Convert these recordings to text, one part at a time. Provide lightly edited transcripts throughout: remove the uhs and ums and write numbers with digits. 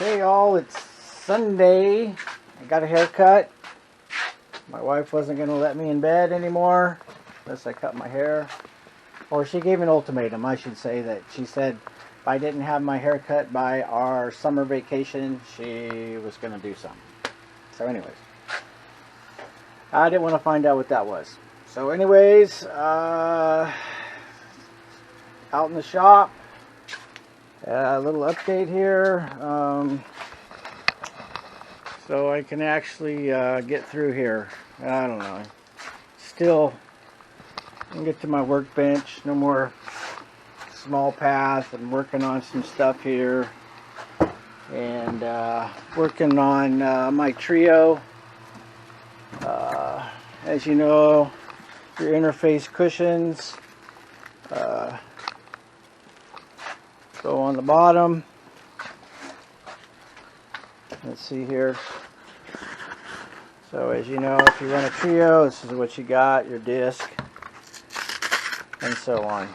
Hey y'all, it's Sunday. I got a haircut. My wife wasn't going to let me in bed anymore unless I cut my hair. Or she gave an ultimatum, I should say, that she said if I didn't have my hair cut by our summer vacation, she was going to do something. So anyways, I didn't want to find out what that was. So anyways, out in the shop. A little update here, so I can actually get through here. I don't know. Still, I can get to my workbench. No more small path. I'm working on some stuff here, and working on my trio. As you know, your interface cushions. Go on the bottom. Let's see here. So as you know, if you run a trio, this is what you got, your disc, and so on.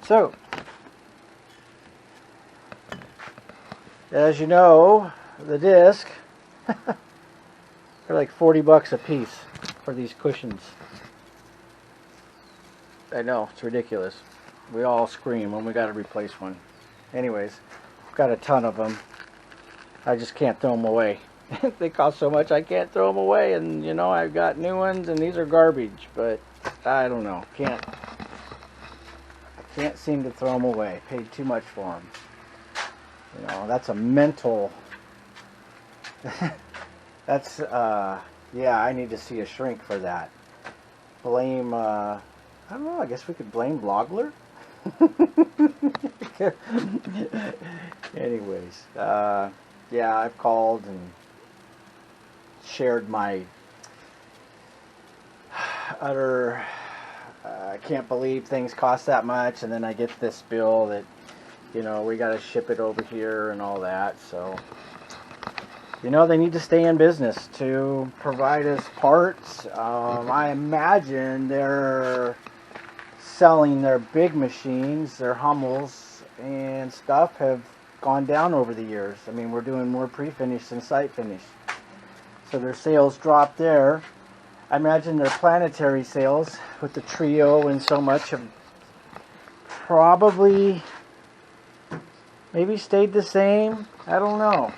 So, as you know, the disc, they're like 40 bucks a piece for these cushions. I know, it's ridiculous. We all scream when we got to replace one. Anyways, I've got a ton of them. I just can't throw them away. They cost so much I can't throw them away, and you know, I've got new ones and these are garbage, but I don't know. I can't seem to throw them away. Paid too much for them. You know, that's a mental that's yeah, I need to see a shrink for that. Blame I don't know, I guess we could blame Lagler. Anyways, yeah, I've called and shared my utter I can't believe things cost that much, and then I get this bill that, you know, we got to ship it over here and all that. So, you know, they need to stay in business to provide us parts. I imagine they're selling their big machines, their Hummels and stuff have gone down over the years. I mean, we're doing more pre-finish than sight finish. So their sales dropped there. I imagine their planetary sales with the trio and so much have probably maybe stayed the same. I don't know.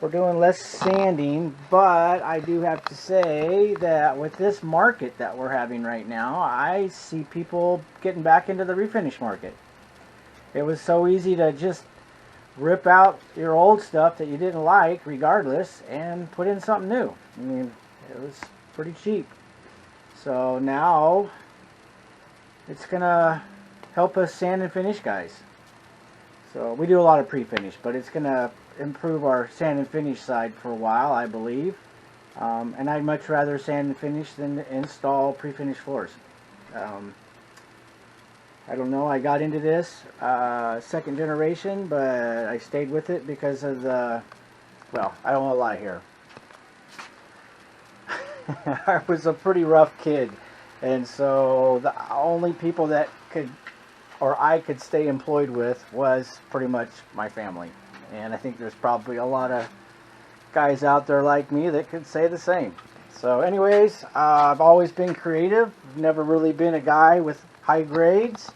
We're doing less sanding, but I do have to say that with this market that we're having right now, I see people getting back into the refinish market. It was so easy to just rip out your old stuff that you didn't like, regardless, and put in something new. I mean, it was pretty cheap. So now it's gonna help us sand and finish guys. So we do a lot of pre-finish, but it's gonna improve our sand and finish side for a while, I believe. And I'd much rather sand and finish than install pre-finished floors. I don't know, I got into this second generation, but I stayed with it because of the, well, I don't want to lie here. I was a pretty rough kid, and so the only people that could, or I could stay employed with, was pretty much my family. And I think there's probably a lot of guys out there like me that could say the same. So anyways, I've always been creative. Never really been a guy with high grades.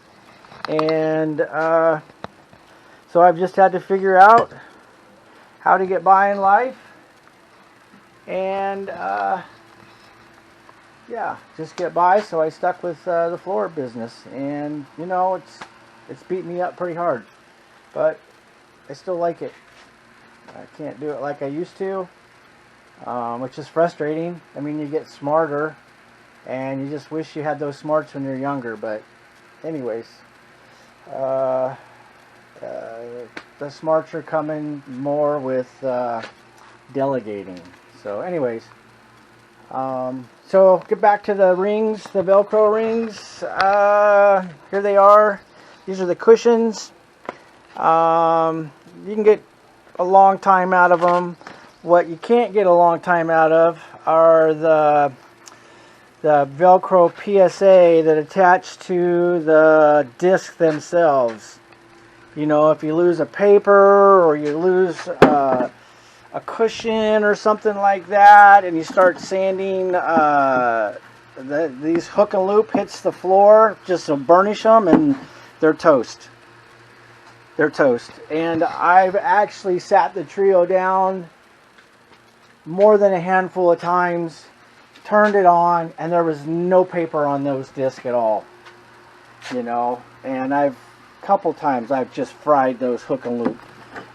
And so I've just had to figure out how to get by in life. And yeah, just get by. So I stuck with the floor business. And you know, it's beat me up pretty hard. But I still like it. I can't do it like I used to, which is frustrating. I mean, you get smarter, and you just wish you had those smarts when you're younger. But anyways, the smarts are coming more with delegating. So anyways, so get back to the rings, the Velcro rings. Here they are. These are the cushions. You can get a long time out of them. What you can't get a long time out of are the Velcro PSA that attach to the disc themselves. You know, if you lose a paper or you lose a cushion or something like that, and you start sanding, these hook and loop hits the floor, just to burnish them, and they're toast. They're toast. And I've actually sat the Trio down more than a handful of times, turned it on, and there was no paper on those discs at all. You know, and a couple times I've just fried those hook and loop.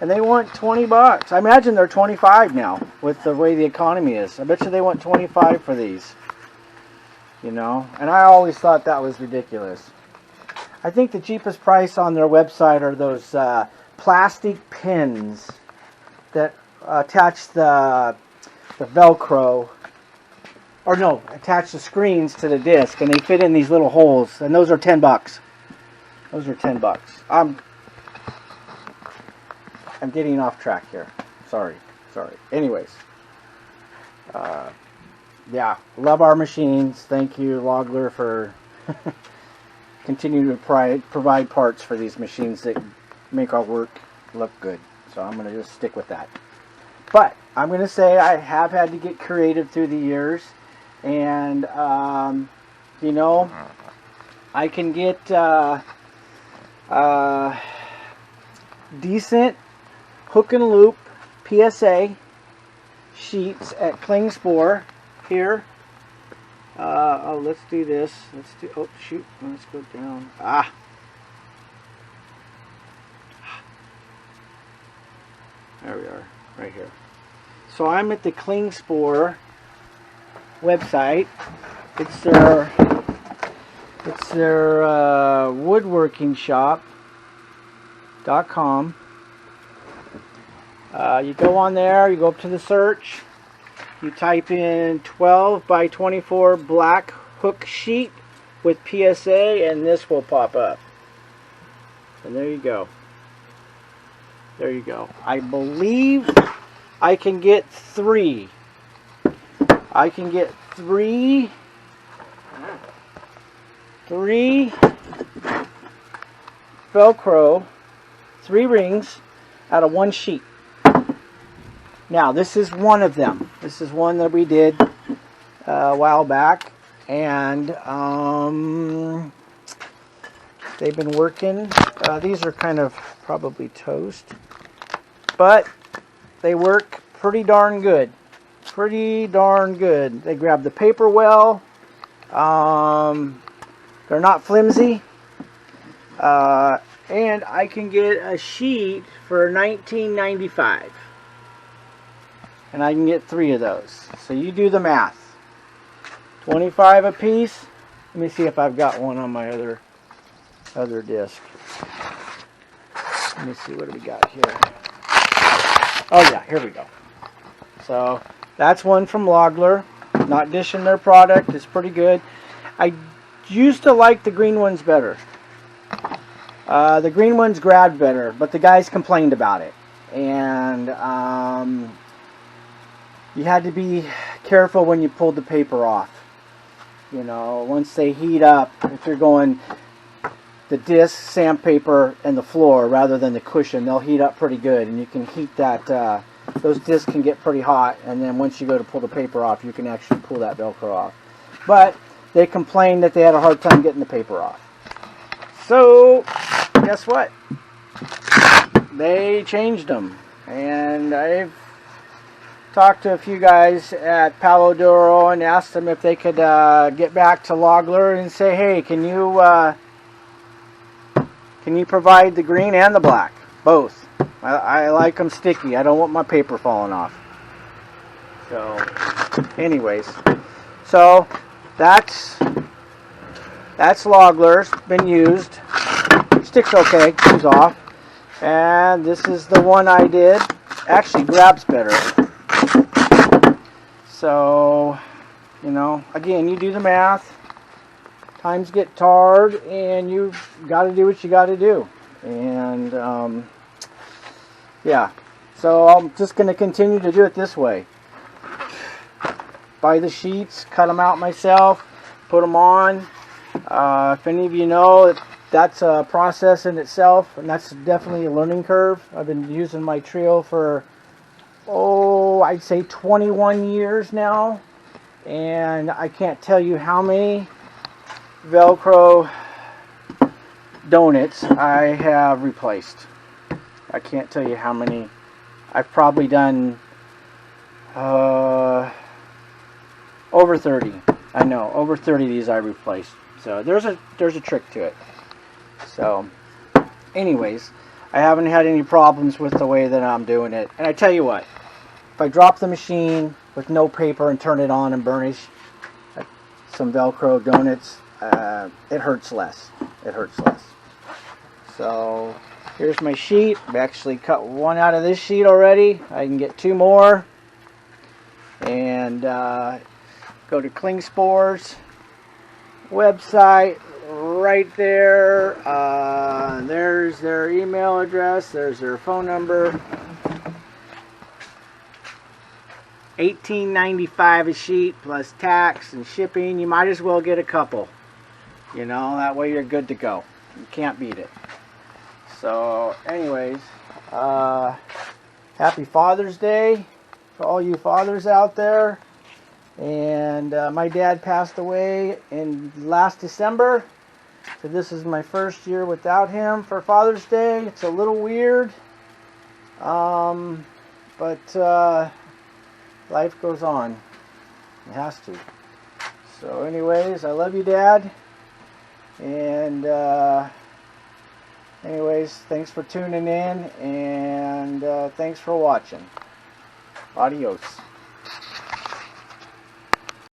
And they want 20 bucks. I imagine they're 25 now with the way the economy is. I bet you they want 25 for these. You know, and I always thought that was ridiculous. I think the cheapest price on their website are those plastic pins that attach the Velcro, or no, attach the screens to the disc, and they fit in these little holes, and those are 10 bucks. Those are 10 bucks. I'm getting off track here. Sorry. Anyways, yeah, love our machines. Thank you, Lagler, for continuing to provide parts for these machines that make our work look good. So I'm going to just stick with that. But I'm going to say I have had to get creative through the years. And, you know, I can get decent hook and loop PSA sheets at Klingspor here. Oh, let's do this. Oh, shoot. Let's go down. There we are, right here. So I'm at the Klingspor website. It's their woodworking shop.com. You go on there, you go up to the search, you type in 12 by 24 black hook sheet with PSA, and this will pop up. And there you go. There you go. I believe I can get 3. I can get three Velcro, 3 rings out of 1 sheet. Now, this is one of them. This is one that we did a while back, and they've been working. These are kind of probably toast, but they work pretty darn good. Pretty darn good. They grab the paper well. They're not flimsy. And I can get a sheet for $19.95. And I can get 3 of those. So you do the math. 25 a piece. Let me see if I've got one on my other disc. Let me see, what do we got here? Oh yeah, here we go. So that's one from Lagler. Not dishing their product. It's pretty good. I used to like the green ones better. The green ones grabbed better, but the guys complained about it. And you had to be careful when you pulled the paper off. You know, once they heat up, if you're going the disc, sandpaper, and the floor rather than the cushion, they'll heat up pretty good. And you can heat that, those discs can get pretty hot. And then once you go to pull the paper off, you can actually pull that Velcro off. But they complained that they had a hard time getting the paper off. So, guess what? They changed them. And I've talked to a few guys at Palo Duro and asked them if they could get back to Lagler and say, hey, can you provide the green and the black? Both. I like them sticky. I don't want my paper falling off. So, anyways. So, that's Lagler's. Been used. Sticks okay. Comes off. And this is the one I did. Actually grabs better. So, you know, again, you do the math. Times get hard, and you've got to do what you got to do. And, yeah. So I'm just going to continue to do it this way. Buy the sheets, cut them out myself, put them on. If any of you know, that's a process in itself, and that's definitely a learning curve. I've been using my Trio for, oh, I'd say 21 years now, and I can't tell you how many Velcro donuts I have replaced. I can't tell you how many. I've probably done over 30. I know, over 30 of these I replaced. So there's a trick to it. So anyways, I haven't had any problems with the way that I'm doing it. And I tell you what, if I drop the machine with no paper and turn it on and burnish some Velcro donuts, it hurts less. It hurts less. So here's my sheet. I've actually cut one out of this sheet already. I can get 2 more. And go to Klingspor's website. Right there, there's their email address, there's their phone number. $18.95 a sheet plus tax and shipping. You might as well get a couple, you know, that way you're good to go. You can't beat it. So anyways, happy Father's Day to all you fathers out there. And my dad passed away in last December, so this is my first year without him for Father's Day. It's a little weird, but life goes on. It has to. So anyways, I love you, Dad. And anyways, thanks for tuning in, and thanks for watching. Adios.